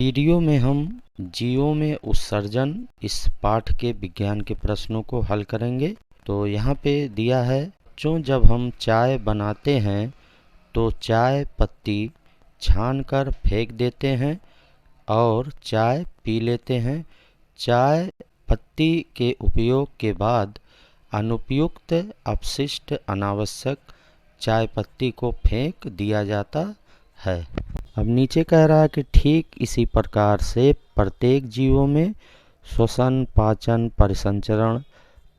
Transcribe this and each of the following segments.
Video में हम जीवों में उत्सर्जन इस पाठ के विज्ञान के प्रश्नों को हल करेंगे। तो यहाँ पे दिया है, जब हम चाय बनाते हैं तो चाय पत्ती छानकर फेंक देते हैं और चाय पी लेते हैं। चाय पत्ती के उपयोग के बाद अनुपयुक्त अपशिष्ट अनावश्यक चाय पत्ती को फेंक दिया जाता है। अब नीचे कह रहा है कि ठीक इसी प्रकार से प्रत्येक जीवों में श्वसन, पाचन, परिसंचरण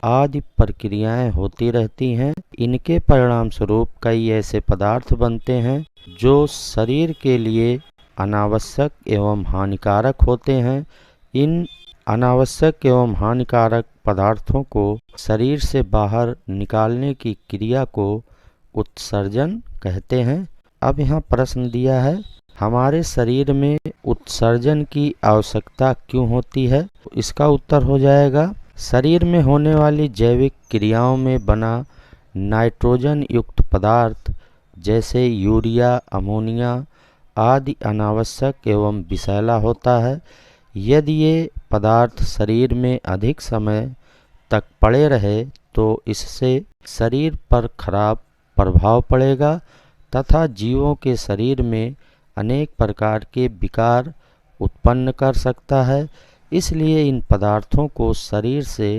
आदि प्रक्रियाएं होती रहती हैं। इनके परिणाम स्वरूप कई ऐसे पदार्थ बनते हैं जो शरीर के लिए अनावश्यक एवं हानिकारक होते हैं। इन अनावश्यक एवं हानिकारक पदार्थों को शरीर से बाहर निकालने की क्रिया को उत्सर्जन कहते हैं। अब यहाँ प्रश्न दिया है, हमारे शरीर में उत्सर्जन की आवश्यकता क्यों होती है? इसका उत्तर हो जाएगा, शरीर में होने वाली जैविक क्रियाओं में बना नाइट्रोजन युक्त पदार्थ जैसे यूरिया, अमोनिया आदि अनावश्यक एवं विषैला होता है। यदि ये पदार्थ शरीर में अधिक समय तक पड़े रहे तो इससे शरीर पर खराब प्रभाव पड़ेगा तथा जीवों के शरीर में अनेक प्रकार के विकार उत्पन्न कर सकता है। इसलिए इन पदार्थों को शरीर से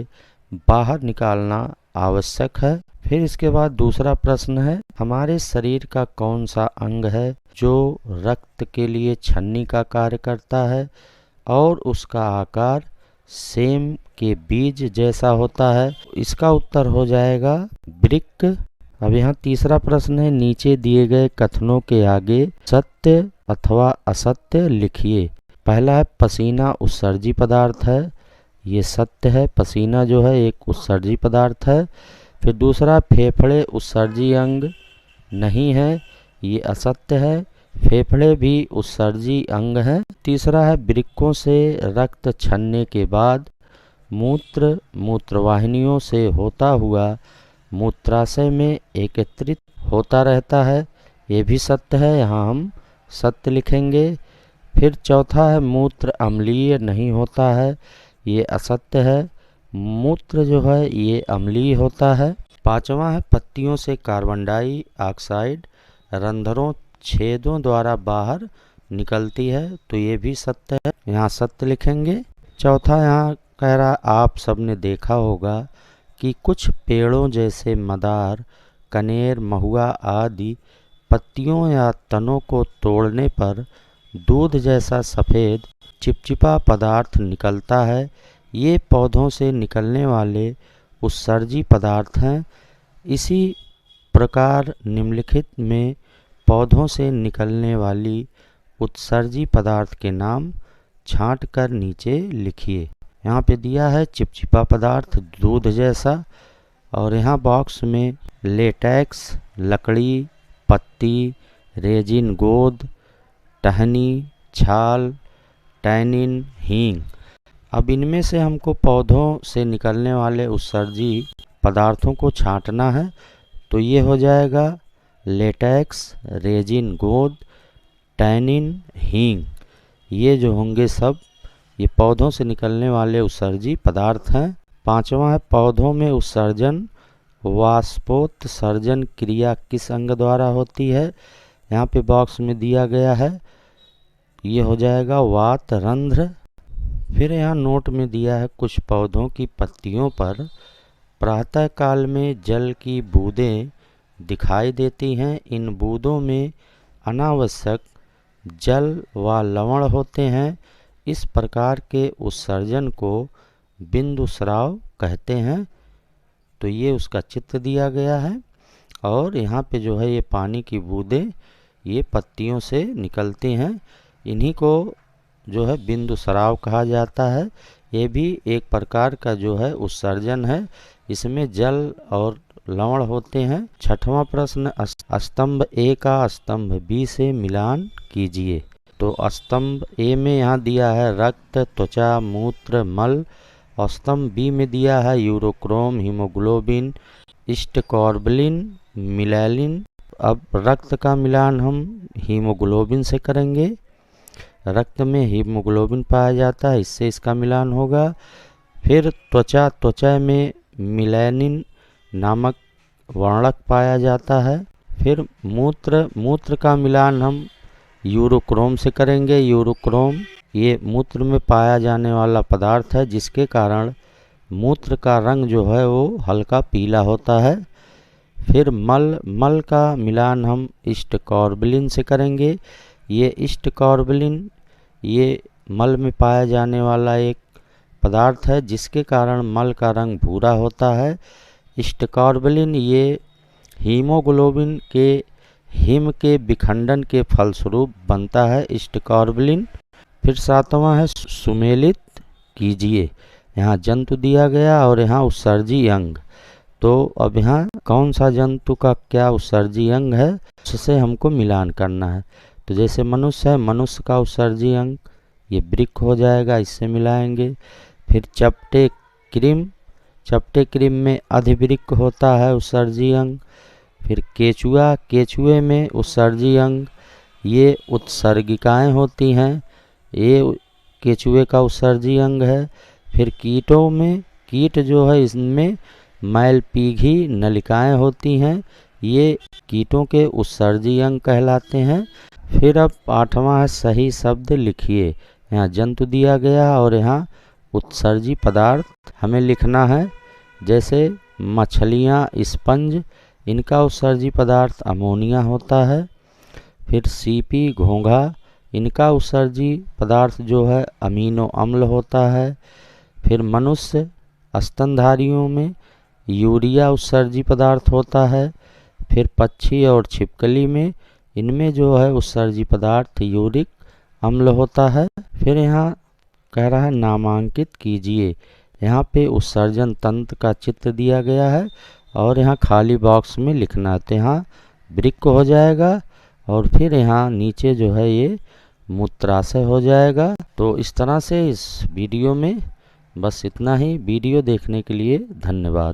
बाहर निकालना आवश्यक है। फिर इसके बाद दूसरा प्रश्न है, हमारे शरीर का कौन सा अंग है जो रक्त के लिए छन्नी का कार्य करता है और उसका आकार सेम के बीज जैसा होता है? इसका उत्तर हो जाएगा वृक्क। अब यहाँ तीसरा प्रश्न है, नीचे दिए गए कथनों के आगे सत्य अथवा असत्य लिखिए। पहला है, पसीना उत्सर्जी पदार्थ है, ये सत्य है। पसीना जो है एक उत्सर्जी पदार्थ है। फिर दूसरा, फेफड़े उत्सर्जी अंग नहीं है, ये असत्य है। फेफड़े भी उत्सर्जी अंग हैं। तीसरा है, वृक्कों से रक्त छन्ने के बाद मूत्रवाहिनियों से होता हुआ मूत्राशय में एकत्रित होता रहता है, ये भी सत्य है, यहाँ हम सत्य लिखेंगे। फिर चौथा है, मूत्र अम्लीय नहीं होता है, ये असत्य है। मूत्र जो है ये अम्लीय होता है। पांचवा है, पत्तियों से कार्बन डाइऑक्साइड रंध्रों छेदों द्वारा बाहर निकलती है, तो ये भी सत्य है, यहाँ सत्य लिखेंगे। चौथा यहाँ कह रहा, आप सबने देखा होगा कि कुछ पेड़ों जैसे मदार, कनेर, महुआ आदि पत्तियों या तनों को तोड़ने पर दूध जैसा सफ़ेद चिपचिपा पदार्थ निकलता है। ये पौधों से निकलने वाले उत्सर्जी पदार्थ हैं। इसी प्रकार निम्नलिखित में पौधों से निकलने वाली उत्सर्जी पदार्थ के नाम छांट कर नीचे लिखिए। यहाँ पे दिया है चिपचिपा पदार्थ दूध जैसा, और यहाँ बॉक्स में लेटेक्स, लकड़ी, पत्ती, रेजिन गोंद, टहनी, छाल, टैनिन, हींग। अब इनमें से हमको पौधों से निकलने वाले उत्सर्जी पदार्थों को छांटना है, तो ये हो जाएगा लेटेक्स, रेजिन गोंद, टैनिन, हींग। ये जो होंगे सब ये पौधों से निकलने वाले उत्सर्जी पदार्थ हैं। पांचवा है, पौधों में उत्सर्जन वाष्पोत्सर्जन क्रिया किस अंग द्वारा होती है? यहाँ पे बॉक्स में दिया गया है, ये हो जाएगा वात रंध्र। फिर यहाँ नोट में दिया है, कुछ पौधों की पत्तियों पर प्रातः काल में जल की बूंदें दिखाई देती हैं। इन बूंदों में अनावश्यक जल व लवण होते हैं। इस प्रकार के उत्सर्जन को बिंदु स्राव कहते हैं। तो ये उसका चित्र दिया गया है, और यहाँ पे जो है ये पानी की बूंदें ये पत्तियों से निकलती हैं, इन्हीं को जो है बिंदु स्राव कहा जाता है। ये भी एक प्रकार का जो है उत्सर्जन है, इसमें जल और लवण होते हैं। छठवां प्रश्न, स्तंभ ए का स्तंभ बी से मिलान कीजिए। तो स्तंभ ए में यहाँ दिया है रक्त, त्वचा, मूत्र, मल, और स्तंभ बी में दिया है यूरोक्रोम, हीमोग्लोबिन, स्टकॉर्बिलिन, मिलेलिन। अब रक्त का मिलान हम हीमोग्लोबिन से करेंगे। रक्त में हीमोग्लोबिन पाया जाता है, इससे इसका मिलान होगा। फिर त्वचा में मिलेनिन नामक वर्णक पाया जाता है। फिर मूत्र का मिलान हम यूरोक्रोम से करेंगे। यूरोक्रोम ये मूत्र में पाया जाने वाला पदार्थ है, जिसके कारण मूत्र का रंग जो है वो हल्का पीला होता है। फिर मल का मिलान हम इस्टकॉर्बिलिन से करेंगे। ये इस्टकॉर्बिलिन ये मल में पाया जाने वाला एक पदार्थ है, जिसके कारण मल का रंग भूरा होता है। इस्टकॉर्बिलिन ये हीमोग्लोबिन के हिम के विखंडन के फलस्वरूप बनता है इस्टकॉर्बिलिन। फिर 7वां है सुमेलित कीजिए। यहाँ जंतु दिया गया और यहाँ उत्सर्जी अंग। तो अब यहाँ कौन सा जंतु का क्या उत्सर्जी अंग है, उससे हमको मिलान करना है। तो जैसे मनुष्य है, मनुष्य का उत्सर्जी अंग ये वृक्क हो जाएगा, इससे मिलाएंगे। फिर चपटे क्रिम में अधिवृक्क होता है उत्सर्जी अंग। फिर केचुए में उत्सर्जी अंग ये उत्सर्गिकाएं होती हैं, ये केचुए का उत्सर्जी अंग है। फिर कीट जो है इसमें मैलपीघी नलिकाएं होती हैं, ये कीटों के उत्सर्जी अंग कहलाते हैं। फिर अब 8वां है सही शब्द लिखिए। यहाँ जंतु दिया गया और यहाँ उत्सर्जी पदार्थ हमें लिखना है। जैसे मछलियाँ, स्पंज, इनका उत्सर्जी पदार्थ अमोनिया होता है। फिर सीपी, घोंघा, इनका उत्सर्जी पदार्थ जो है अमीनो अम्ल होता है। फिर मनुष्य, स्तनधारियों में यूरिया उत्सर्जी पदार्थ होता है। फिर पक्षी और छिपकली में इनमें जो है उत्सर्जी पदार्थ यूरिक अम्ल होता है। फिर यहाँ कह रहा है नामांकित कीजिए। यहाँ पे उत्सर्जन तंत्र का चित्र दिया गया है और यहाँ खाली बॉक्स में लिखना है। तो यहाँ वृक्क हो जाएगा और फिर यहाँ नीचे जो है ये मूत्राशय हो जाएगा। तो इस तरह से इस वीडियो में बस इतना ही। वीडियो देखने के लिए धन्यवाद।